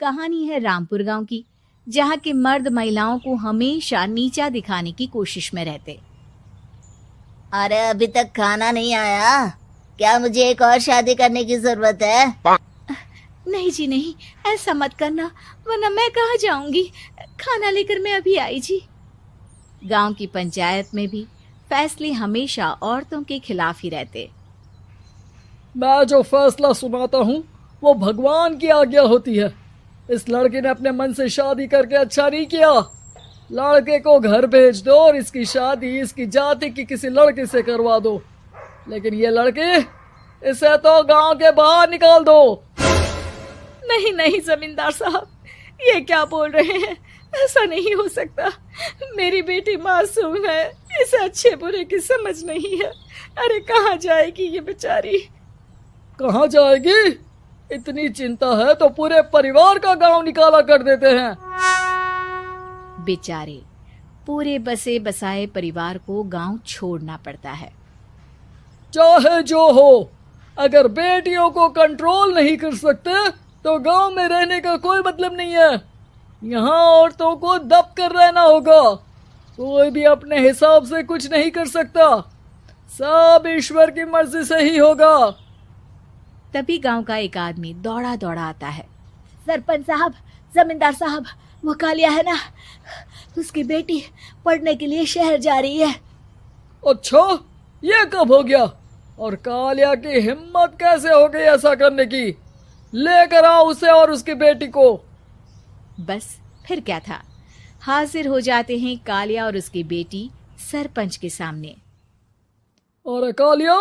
कहानी है रामपुर गांव की, जहां के मर्द महिलाओं को हमेशा नीचा दिखाने की कोशिश में रहते। अरे अभी तक खाना नहीं आया, क्या मुझे एक और शादी करने की जरूरत है? नहीं जी नहीं, ऐसा मत करना, वरना मैं कहाँ जाऊंगी। खाना लेकर मैं अभी आई जी। गांव की पंचायत में भी फैसले हमेशा औरतों के खिलाफ ही रहते। मैं जो फैसला सुनाता हूँ वो भगवान की आज्ञा होती है। इस लड़के ने अपने मन से शादी करके अच्छा नहीं किया। लड़के को घर भेज दो और इसकी शादी इसकी जाति की किसी लड़के से करवा दो, लेकिन ये लड़की, इसे तो गांव के बाहर निकाल दो। नहीं नहीं जमींदार साहब, ये क्या बोल रहे हैं? ऐसा नहीं हो सकता। मेरी बेटी मासूम है, इसे अच्छे बुरे की समझ नहीं है। अरे कहाँ जाएगी ये बेचारी? कहाँ जाएगी? इतनी चिंता है तो पूरे परिवार का गांव निकाला कर देते हैं। बेचारे पूरे बसे बसाए परिवार को गांव छोड़ना पड़ता है। चाहे जो हो, अगर बेटियों को कंट्रोल नहीं कर सकते तो गांव में रहने का कोई मतलब नहीं है। यहाँ औरतों को दब कर रहना होगा। कोई भी अपने हिसाब से कुछ नहीं कर सकता, सब ईश्वर की मर्जी से ही होगा। तभी गांव का एक आदमी दौड़ा दौड़ा आता है। सरपंच साहब, जमींदार साहब, वो कालिया है ना, उसकी बेटी पढ़ने के लिए शहर जा रही है। अच्छा, ये कब हो गया? और कालिया की हिम्मत कैसे हो गई ऐसा करने की? लेकर आओ उसे और उसकी बेटी को। बस फिर क्या था, हाजिर हो जाते हैं कालिया और उसकी बेटी सरपंच के सामने। अरे कालिया,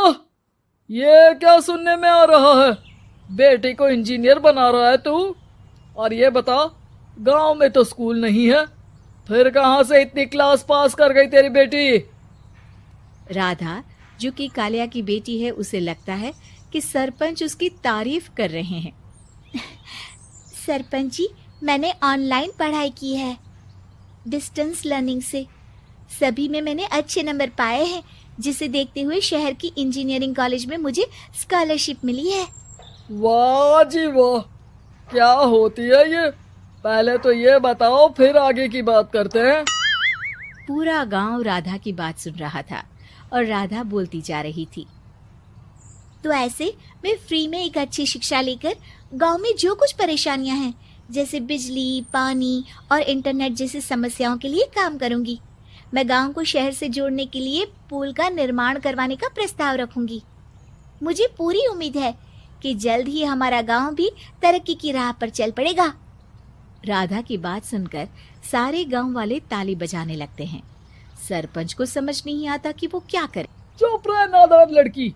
ये क्या सुनने में आ रहा है? बेटी को इंजीनियर बना रहा है तू? और ये बता, गांव में तो स्कूल नहीं है, फिर कहां से इतनी क्लास पास कर गई तेरी बेटी? राधा, जो कि कालिया की बेटी है, उसे लगता है कि सरपंच उसकी तारीफ कर रहे हैं। सरपंच जी, मैंने ऑनलाइन पढ़ाई की है, डिस्टेंस लर्निंग से। सभी में मैंने अच्छे नंबर पाए हैं, जिसे देखते हुए शहर की इंजीनियरिंग कॉलेज में मुझे स्कॉलरशिप मिली है। वाह जी वाह, क्या होती है ये? पहले तो ये बताओ, फिर आगे की बात करते हैं। पूरा गांव राधा की बात सुन रहा था और राधा बोलती जा रही थी। तो ऐसे मैं फ्री में एक अच्छी शिक्षा लेकर गांव में जो कुछ परेशानियां हैं, जैसे बिजली, पानी और इंटरनेट जैसी समस्याओं के लिए काम करूंगी। मैं गांव को शहर से जोड़ने के लिए पुल का निर्माण करवाने का प्रस्ताव रखूंगी। मुझे पूरी उम्मीद है कि जल्द ही हमारा गांव भी तरक्की की राह पर चल पड़ेगा। राधा की बात सुनकर सारे गांव वाले ताली बजाने लगते हैं। सरपंच को समझ नहीं आता कि वो क्या करे। चुप रह नादान लड़की,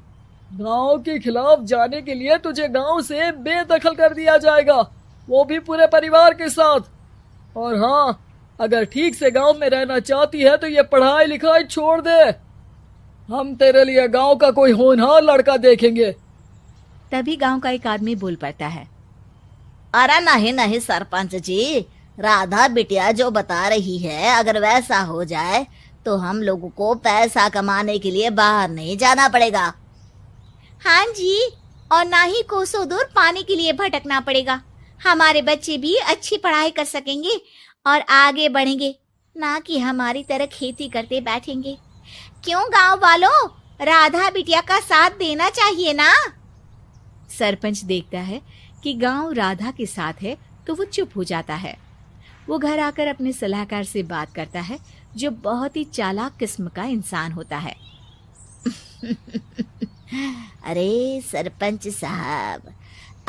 गांव के खिलाफ जाने के लिए तुझे गांव से बेदखल कर दिया जाएगा, वो भी पूरे परिवार के साथ। और हाँ, अगर ठीक से गांव में रहना चाहती है तो ये पढ़ाई लिखाई छोड़ दे। हम तेरे लिए गांव का कोई होनहार लड़का देखेंगे। तभी गांव का एक आदमी बोल पड़ता है। अरे नहीं नहीं सरपंच जी, राधा बिटिया जो बता रही है, अगर वैसा हो जाए तो हम लोगों को पैसा कमाने के लिए बाहर नहीं जाना पड़ेगा। हाँ जी, और ना ही कोसों दूर पानी के लिए भटकना पड़ेगा। हमारे बच्चे भी अच्छी पढ़ाई कर सकेंगे और आगे बढ़ेंगे, ना कि हमारी तरह खेती करते बैठेंगे। क्यों गांव वालों, राधा बिटिया का साथ देना चाहिए ना। सरपंच देखता है कि गांव राधा के साथ है तो वो चुप हो जाता है। वो घर आकर अपने सलाहकार से बात करता है, जो बहुत ही चालाक किस्म का इंसान होता है। अरे सरपंच साहब,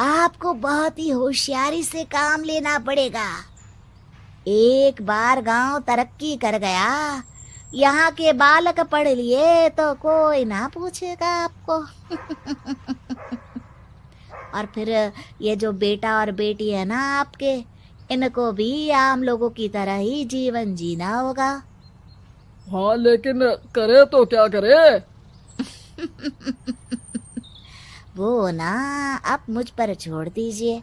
आपको बहुत ही होशियारी से काम लेना पड़ेगा। एक बार गांव तरक्की कर गया, यहाँ के बालक पढ़ लिए तो कोई ना पूछेगा आपको। और फिर ये जो बेटा और बेटी है ना आपके, इनको भी आम लोगों की तरह ही जीवन जीना होगा। हाँ, लेकिन करे तो क्या करे? वो ना आप मुझ पर छोड़ दीजिए,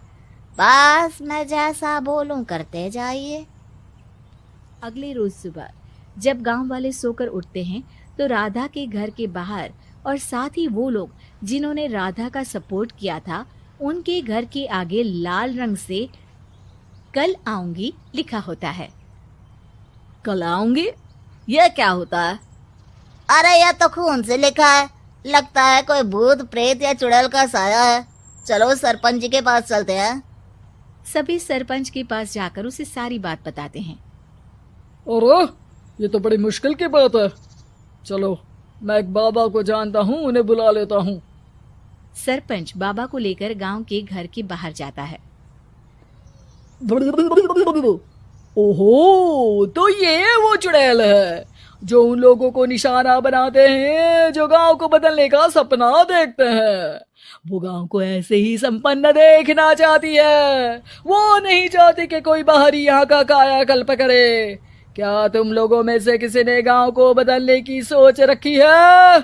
बस मैं जैसा बोलूं करते जाइए। अगले रोज सुबह जब गांव वाले सोकर उठते हैं तो राधा के घर के बाहर और साथ ही वो लोग जिन्होंने राधा का सपोर्ट किया था, उनके घर के आगे लाल रंग से कल आऊंगी लिखा होता है। कल आऊंगी, यह क्या होता है? अरे यह तो खून से लिखा है, लगता है कोई भूत प्रेत या चुड़ैल का साया है। चलो सरपंच जी के पास चलते हैं। सभी सरपंच के पास जाकर उसे सारी बात बताते हैं। अरे ये तो बड़ी मुश्किल की बात है। चलो मैं एक बाबा को जानता हूँ, उन्हें बुला लेता हूँ। सरपंच बाबा को लेकर गांव के घर के बाहर जाता है। ओहो, तो ये वो चुड़ैल है जो उन लोगों को निशाना बनाते हैं जो गांव को बदलने का सपना देखते हैं। वो गांव को ऐसे ही संपन्न देखना चाहती है, वो नहीं चाहती कि कोई बाहरी यहाँ का कायाकल्प करे। क्या तुम लोगों में से किसी ने गांव को बदलने की सोच रखी है?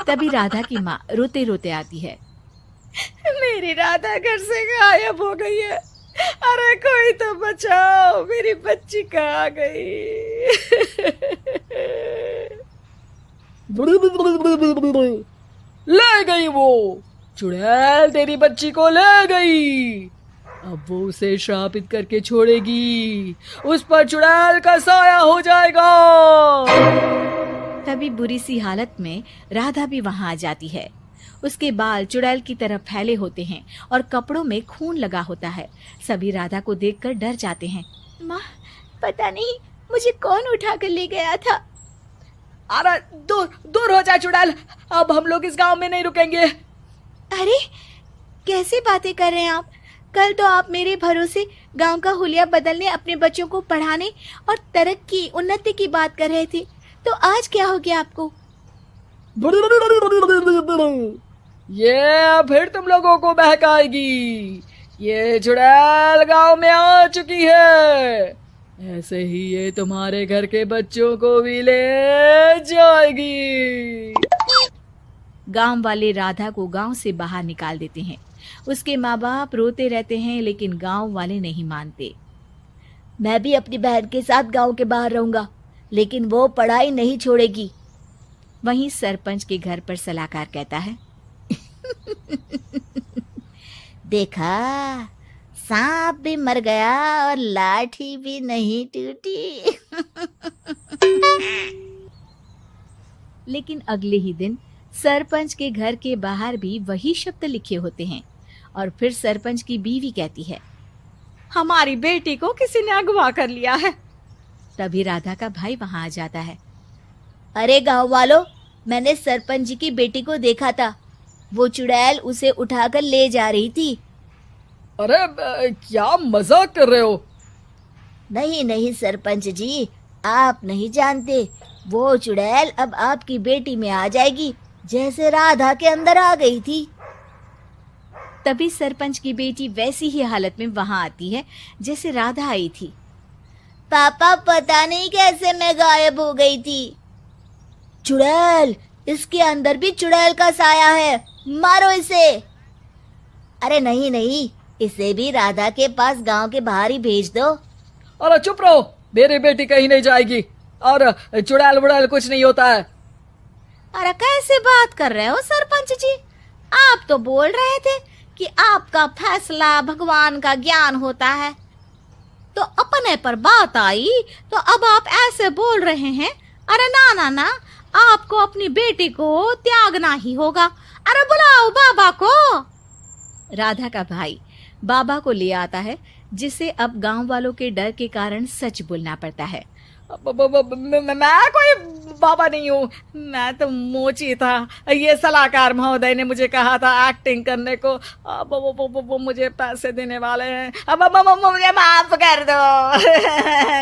तभी राधा की माँ रोते रोते आती है। मेरी राधा घर से गायब हो गई है। अरे कोई तो बचाओ, मेरी बच्ची कहाँ गई? ले गई वो चुड़ैल, तेरी बच्ची को ले गई। अब वो उसे श्रापित करके छोड़ेगी, उस पर चुड़ैल का साया हो जाएगा। तभी बुरी सी हालत में राधा भी वहां आ जाती है। उसके बाल चुड़ैल की तरह फैले होते हैं और कपड़ों में खून लगा होता है। सभी राधा को देखकर डर जाते हैं। माँ, पता नहीं मुझे कौन उठा कर ले गया था। अरे दूर दूर हो जा चुड़ैल, अब हम लोग इस गांव में नहीं रुकेंगे। अरे कैसे बातें कर रहे हैं आप? कल तो आप मेरे भरोसे गांव का हुलिया बदलने, अपने बच्चों को पढ़ाने और तरक्की उन्नति की बात कर रहे थे, तो आज क्या हो गया आपको? ये फिर तुम लोगों को बहकाएगी। ये चुड़ैल गांव में आ चुकी है, ऐसे ही ये तुम्हारे घर के बच्चों को भी ले जाएगी। गांव वाले राधा को गांव से बाहर निकाल देते हैं। उसके माँ बाप रोते रहते हैं, लेकिन गांव वाले नहीं मानते। मैं भी अपनी बहन के साथ गांव के बाहर रहूंगा, लेकिन वो पढ़ाई नहीं छोड़ेगी। वहीं सरपंच के घर पर सलाहकार कहता है। देखा, सांप भी मर गया और लाठी भी नहीं टूटी। लेकिन अगले ही दिन सरपंच के घर के बाहर भी वही शब्द लिखे होते हैं। और फिर सरपंच की बीवी कहती है, हमारी बेटी को किसी ने अगवा कर लिया है। तभी राधा का भाई वहां आ जाता है। अरे गांव वालों, मैंने सरपंच जी की बेटी को देखा था। वो चुड़ैल उसे उठाकर ले जा रही थी। अरे क्या मजाक कर रहे हो? नहीं नहीं सरपंच जी, आप नहीं जानते। वो चुड़ैल अब आपकी बेटी में आ जाएगी, जैसे राधा के अंदर आ गई थी। तभी सरपंच की बेटी वैसी ही हालत में वहां आती है जैसे राधा आई थी। पापा, पता नहीं कैसे मैं गायब हो गई थी। चुड़ैल, इसके अंदर भी चुड़ैल का साया है, मारो इसे। अरे नहीं नहीं, इसे भी राधा के पास गांव के बाहर ही भेज दो। अरे चुप रहो, मेरी बेटी कहीं नहीं जाएगी और चुड़ैल वुड़ैल कुछ नहीं होता है। अरे कैसे बात कर रहे हो सरपंच जी? आप तो बोल रहे थे कि आपका फैसला भगवान का ज्ञान होता है, तो अपने पर बात आई तो अब आप ऐसे बोल रहे हैं। अरे ना ना ना, आपको अपनी बेटी को त्यागना ही होगा। अरे बुलाओ बाबा को। राधा का भाई बाबा को ले आता है, जिसे अब गांव वालों के डर के कारण सच बोलना पड़ता है। मैं कोई बाबा नहीं हूँ, मैं तो मोची था। ये सलाहकार महोदय ने मुझे कहा था एक्टिंग करने को। अब वो मुझे पैसे देने वाले हैं। अब मुझे माफ कर दो।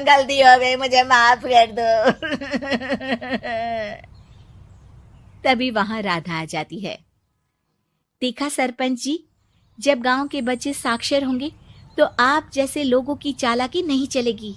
गलती हो गई, मुझे माफ कर दो। तभी वहां राधा आ जाती है। देखा सरपंच जी, जब गांव के बच्चे साक्षर होंगे तो आप जैसे लोगों की चालाकी नहीं चलेगी।